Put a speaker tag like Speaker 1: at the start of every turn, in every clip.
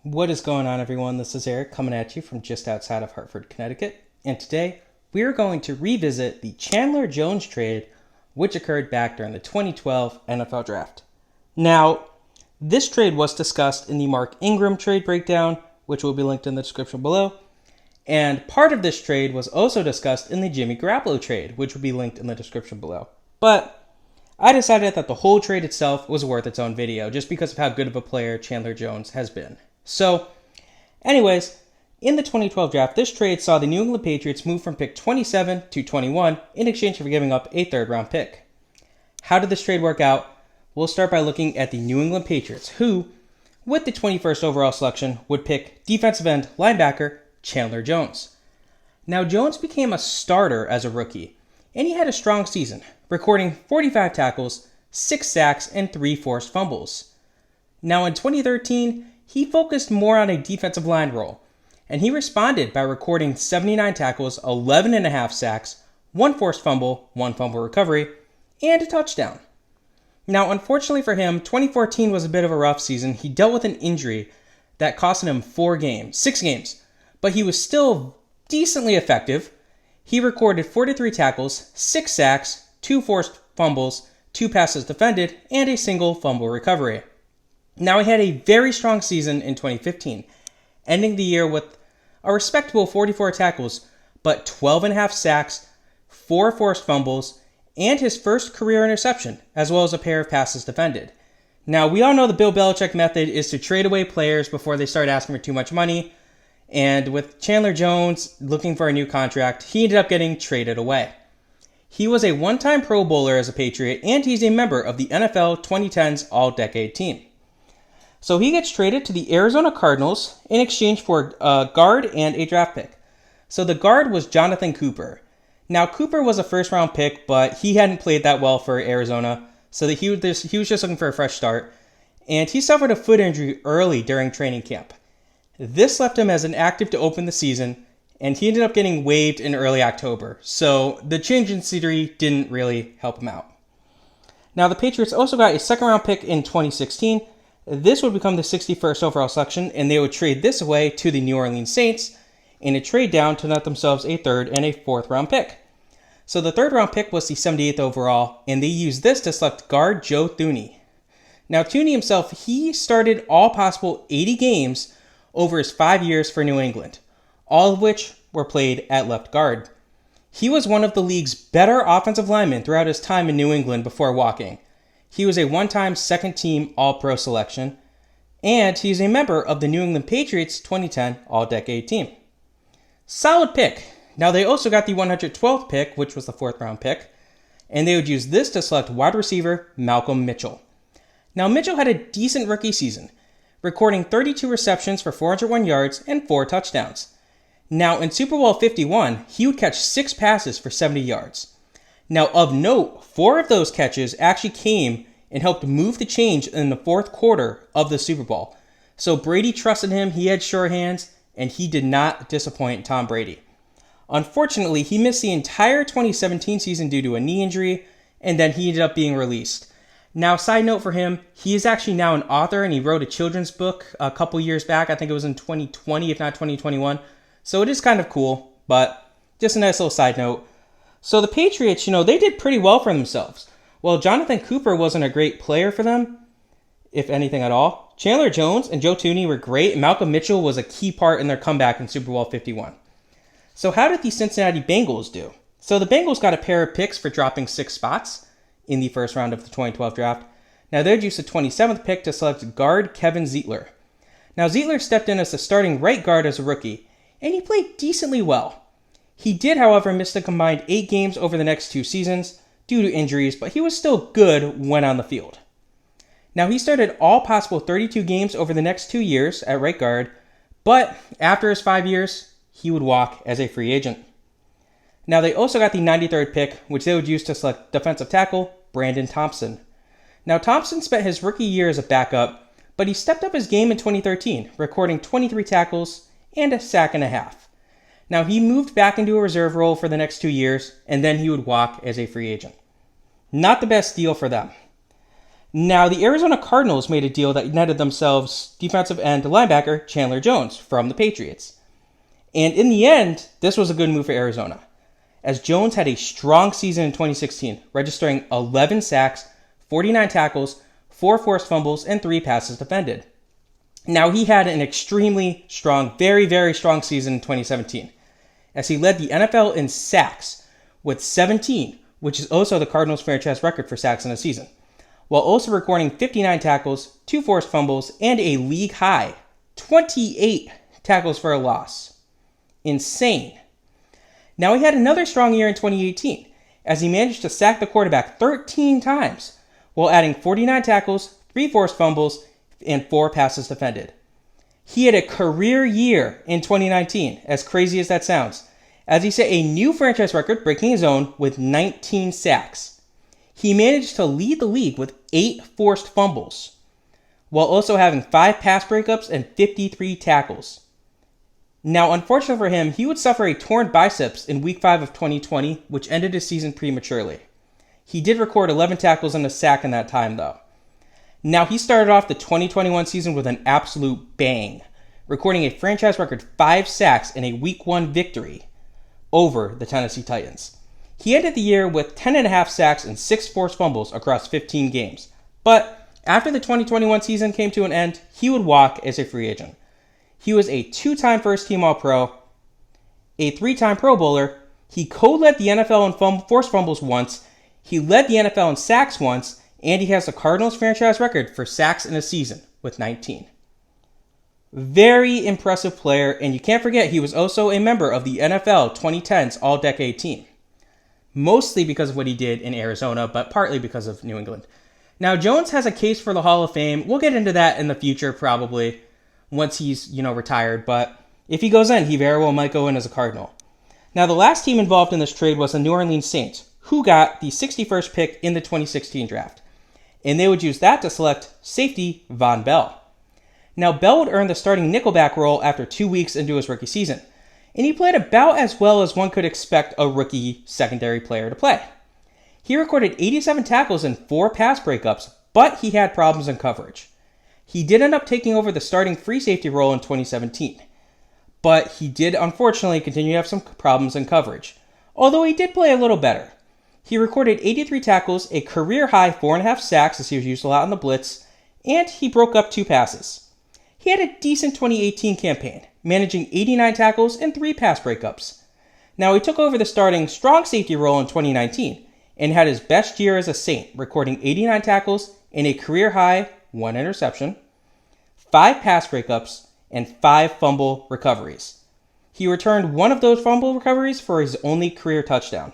Speaker 1: What is going on, everyone? This is Eric coming at you from just outside of Hartford, Connecticut. And today, we are going to revisit the Chandler Jones trade, which occurred back during the 2012 NFL Draft. Now, this trade was discussed in the Mark Ingram trade breakdown, which will be linked in the description below. And part of this trade was also discussed in the Jimmy Garoppolo trade, which will be linked in the description below. But I decided that the whole trade itself was worth its own video, just because of how good of a player Chandler Jones has been. So, anyways, in the 2012 draft, this trade saw the New England Patriots move from pick 27 to 21 in exchange for giving up a third-round pick. How did this trade work out? We'll start by looking at the New England Patriots, who, with the 21st overall selection, would pick defensive end linebacker Chandler Jones. Now, Jones became a starter as a rookie, and he had a strong season, recording 45 tackles, 6 sacks, and 3 forced fumbles. Now, in 2013, he focused more on a defensive line role, and he responded by recording 79 tackles, 11.5 sacks, 1 forced fumble, 1 fumble recovery, and a touchdown. Now, unfortunately for him, 2014 was a bit of a rough season. He dealt with an injury that cost him 6 games, but he was still decently effective. He recorded 43 tackles, 6 sacks, 2 forced fumbles, 2 passes defended, and a single fumble recovery. Now, he had a very strong season in 2015, ending the year with a respectable 44 tackles, but 12.5 sacks, 4 forced fumbles, and his first career interception, as well as a pair of passes defended. Now, we all know the Bill Belichick method is to trade away players before they start asking for too much money, and with Chandler Jones looking for a new contract, he ended up getting traded away. He was a one-time Pro Bowler as a Patriot, and he's a member of the NFL 2010's All-Decade team. So he gets traded to the Arizona Cardinals in exchange for a guard and a draft pick. So the guard was Jonathan Cooper. Now, Cooper was a first-round pick, but he hadn't played that well for Arizona, so that he was just looking for a fresh start. And he suffered a foot injury early during training camp. This left him as inactive to open the season, and he ended up getting waived in early October. So the change in scenery didn't really help him out. Now, the Patriots also got a second-round pick in 2016. This would become the 61st overall selection, and they would trade this away to the New Orleans Saints in a trade down to net themselves a third and a fourth round pick. So the third round pick was the 78th overall, and they used this to select guard Joe Thuney. Now, Thuney himself, he started all possible 80 games over his 5 years for New England, all of which were played at left guard. He was one of the league's better offensive linemen throughout his time in New England before walking. He was a one-time second-team All-Pro selection, and he's a member of the New England Patriots 2010 All-Decade team. Solid pick. Now, they also got the 112th pick, which was the fourth-round pick, and they would use this to select wide receiver Malcolm Mitchell. Now, Mitchell had a decent rookie season, recording 32 receptions for 401 yards and 4 touchdowns. Now, in Super Bowl 51, he would catch 6 passes for 70 yards. Now, of note, 4 of those catches actually came and helped move the change in the fourth quarter of the Super Bowl. So Brady trusted him, he had sure hands, and he did not disappoint Tom Brady. Unfortunately, he missed the entire 2017 season due to a knee injury, and then he ended up being released. Now, side note for him, he is actually now an author, and he wrote a children's book a couple years back. I think it was in 2020, if not 2021. So it is kind of cool, but just a nice little side note. So the Patriots, they did pretty well for themselves. Well, Jonathan Cooper wasn't a great player for them, if anything at all. Chandler Jones and Joe Thuney were great, and Malcolm Mitchell was a key part in their comeback in Super Bowl 51. So how did the Cincinnati Bengals do? So the Bengals got a pair of picks for dropping 6 spots in the first round of the 2012 draft. Now, they'd use the 27th pick to select guard Kevin Zeitler. Now, Zeitler stepped in as the starting right guard as a rookie, and he played decently well. He did, however, miss the combined 8 games over the next 2 seasons due to injuries, but he was still good when on the field. Now, he started all possible 32 games over the next 2 years at right guard, but after his 5 years, he would walk as a free agent. Now, they also got the 93rd pick, which they would use to select defensive tackle Brandon Thompson. Now, Thompson spent his rookie year as a backup, but he stepped up his game in 2013, recording 23 tackles and a sack and a half. Now, he moved back into a reserve role for the next 2 years, and then he would walk as a free agent. Not the best deal for them. Now, the Arizona Cardinals made a deal that netted themselves defensive end linebacker Chandler Jones from the Patriots. And in the end, this was a good move for Arizona, as Jones had a strong season in 2016, registering 11 sacks, 49 tackles, 4 forced fumbles, and 3 passes defended. Now, he had an extremely strong, very, very strong season in 2017, as he led the NFL in sacks with 17, which is also the Cardinals' franchise record for sacks in a season, while also recording 59 tackles, 2 forced fumbles, and a league-high 28 tackles for a loss. Insane. Now, he had another strong year in 2018, as he managed to sack the quarterback 13 times, while adding 49 tackles, 3 forced fumbles, and 4 passes defended. He had a career year in 2019, as crazy as that sounds, as he set a new franchise record, breaking his own, with 19 sacks. He managed to lead the league with 8 forced fumbles, while also having 5 pass breakups and 53 tackles. Now, unfortunately for him, he would suffer a torn biceps in Week 5 of 2020, which ended his season prematurely. He did record 11 tackles and a sack in that time, though. Now, he started off the 2021 season with an absolute bang, recording a franchise record 5 sacks in a Week 1 victory over the Tennessee Titans. He ended the year with 10.5 sacks and 6 forced fumbles across 15 games. But after the 2021 season came to an end, he would walk as a free agent. He was a 2-time first-team All-Pro, a 3-time Pro Bowler. He co-led the NFL in forced fumbles once. He led the NFL in sacks once, and he has the Cardinals franchise record for sacks in a season with 19. Very impressive player, and you can't forget he was also a member of the NFL 2010s All-Decade team. Mostly because of what he did in Arizona, but partly because of New England. Now, Jones has a case for the Hall of Fame. We'll get into that in the future, probably, once he's, retired. But if he goes in, he very well might go in as a Cardinal. Now, the last team involved in this trade was the New Orleans Saints, who got the 61st pick in the 2016 draft. And they would use that to select safety Von Bell. Now, Bell would earn the starting nickelback role after 2 weeks into his rookie season, and he played about as well as one could expect a rookie secondary player to play. He recorded 87 tackles and 4 pass breakups, but he had problems in coverage. He did end up taking over the starting free safety role in 2017, but he did unfortunately continue to have some problems in coverage, although he did play a little better. He recorded 83 tackles, a career-high 4.5 sacks as he was used a lot in the blitz, and he broke up 2 passes. He had a decent 2018 campaign, managing 89 tackles and 3 pass breakups. Now, he took over the starting strong safety role in 2019 and had his best year as a Saint, recording 89 tackles and a career-high 1 interception, 5 pass breakups, and 5 fumble recoveries. He returned one of those fumble recoveries for his only career touchdown.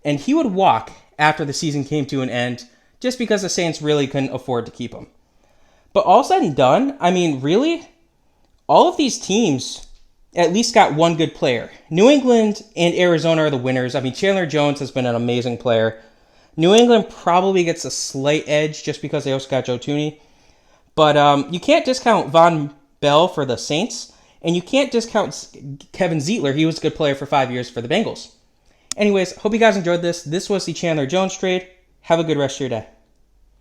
Speaker 1: And he would walk after the season came to an end just because the Saints really couldn't afford to keep him. But all said and done, really, all of these teams at least got one good player. New England and Arizona are the winners. Chandler Jones has been an amazing player. New England probably gets a slight edge just because they also got Joe Thuney. But you can't discount Von Bell for the Saints, and you can't discount Kevin Zeitler. He was a good player for 5 years for the Bengals. Anyways, hope you guys enjoyed this. This was the Chandler Jones trade. Have a good rest of your day.